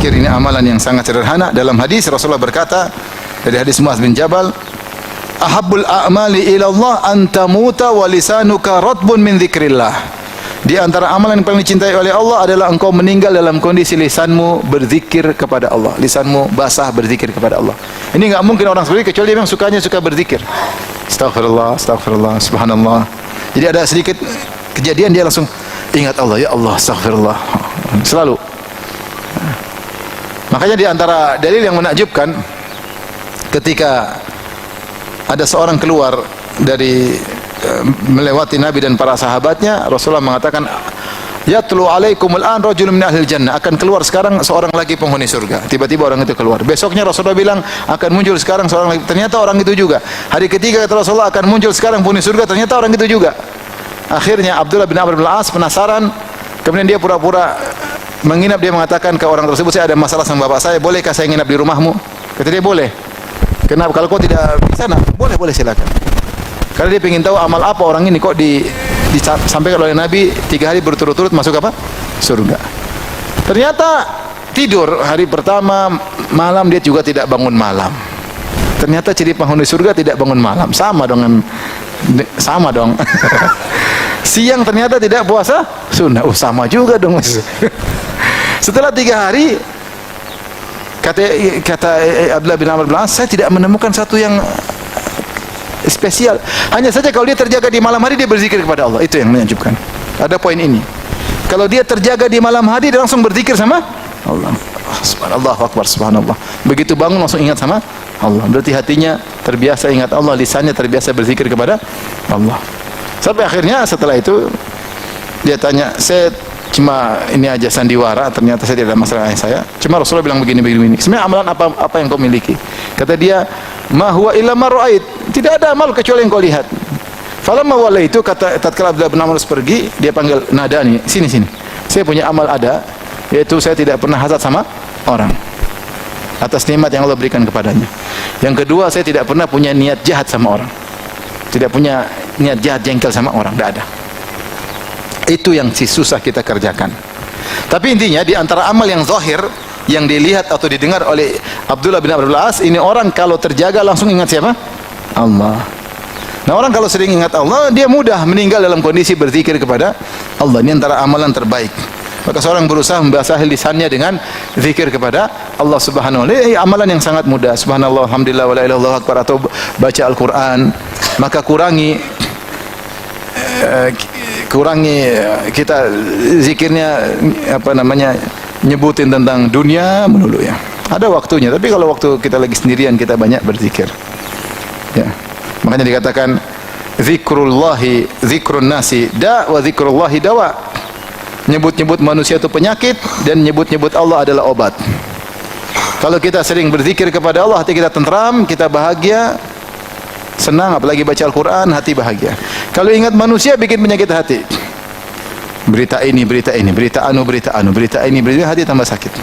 berzikir ini amalan yang sangat sederhana. Dalam hadis Rasulullah berkata, dari hadis Muaz bin Jabal, ahabbul a'mali ila Allah an tamuta wa lisanuka ratbun min dzikrillah. Di antara amalan yang paling dicintai oleh Allah adalah engkau meninggal dalam kondisi lisanmu berzikir kepada Allah. Lisanmu basah berzikir kepada Allah. Ini enggak mungkin orang seperti kecuali dia memang suka berzikir. Astaghfirullah, astaghfirullah, subhanallah. Jadi ada sedikit kejadian dia langsung ingat Allah, ya Allah, astaghfirullah. Selalu. Makanya di antara dalil yang menakjubkan ketika ada seorang keluar dari melewati Nabi dan para sahabatnya, Rasulullah mengatakan, yatlu alaikumul an rajulun min ahlil jannah, akan keluar sekarang seorang lagi penghuni surga. Tiba-tiba orang itu keluar. Besoknya Rasulullah bilang akan muncul sekarang seorang lagi. Ternyata orang itu juga. Hari ketiga kata Rasulullah akan muncul sekarang penghuni surga. Ternyata orang itu juga. Akhirnya Abdullah bin Amr bin Al-As penasaran. Kemudian dia pura-pura menginap. Dia mengatakan ke orang tersebut, saya ada masalah sama bapak saya. Bolehkah saya nginap di rumahmu? Kata dia, boleh. Kenapa? Kalau kau tidak bisa, boleh silakan. Karena dia ingin tahu amal apa orang ini kok disampaikan oleh Nabi 3 hari berturut-turut masuk apa? Surga. Ternyata tidur hari pertama malam dia juga tidak bangun malam. Ternyata ciri penghuni surga tidak bangun malam. Sama dong. Siang ternyata tidak puasa sunnah. Sama juga dong. Setelah 3 hari kata Abdullah bin Amr bin As, saya tidak menemukan satu yang spesial. Hanya saja kalau dia terjaga di malam hari dia berzikir kepada Allah. Itu yang menakjubkan. Ada poin ini. Kalau dia terjaga di malam hari dia langsung berzikir sama Allah. Subhanallah, akbar, subhanallah. Begitu bangun langsung ingat sama Allah. Berarti hatinya terbiasa ingat Allah, lisannya terbiasa berzikir kepada Allah. Sampai akhirnya setelah itu dia tanya, saya cuma ini aja sandiwara, ternyata saya tidak ada masalah dengan saya. Cuma Rasulullah bilang begini. Sebenarnya amalan apa yang kau miliki? Kata dia, ma huwa illa ma ra'ait. Tidak ada amal kecuali yang kau lihat. Falamma walaitu, kata tatkala Abdullah bin Amr pergi, dia panggil Nadani, sini. Saya punya amal ada, yaitu saya tidak pernah hasad sama orang atas nikmat yang Allah berikan kepadanya. Yang kedua, saya tidak pernah punya niat jahat sama orang. Tidak punya niat jahat jengkel sama orang, tidak ada. Itu yang susah kita kerjakan. Tapi intinya di antara amal yang zahir yang dilihat atau didengar oleh Abdullah bin Amr bin Al-As, ini orang kalau terjaga langsung ingat siapa? Allah. Nah, orang kalau sering ingat Allah, dia mudah meninggal dalam kondisi berzikir kepada Allah. Ini antara amalan terbaik. Maka seorang berusaha membasahi lisannya dengan zikir kepada Allah Subhanahu wa taala. Ini amalan yang sangat mudah. Subhanallah, alhamdulillah, wala ilaha illallah akbar, atau baca Al-Qur'an. Maka kurangi kita zikirnya nyebutin tentang dunia melulu ya. Ada waktunya, tapi kalau waktu kita lagi sendirian kita banyak berzikir. Ya. Makanya dikatakan zikrun nasi wa zikrullahi dawa. Nyebut-nyebut manusia itu penyakit dan nyebut-nyebut Allah adalah obat. Kalau kita sering berzikir kepada Allah, hati kita tentram, kita bahagia, senang, apalagi baca Al-Qur'an, hati bahagia. Kalau ingat manusia bikin penyakit hati. Berita ini, berita ini, berita anu, hati tambah sakit.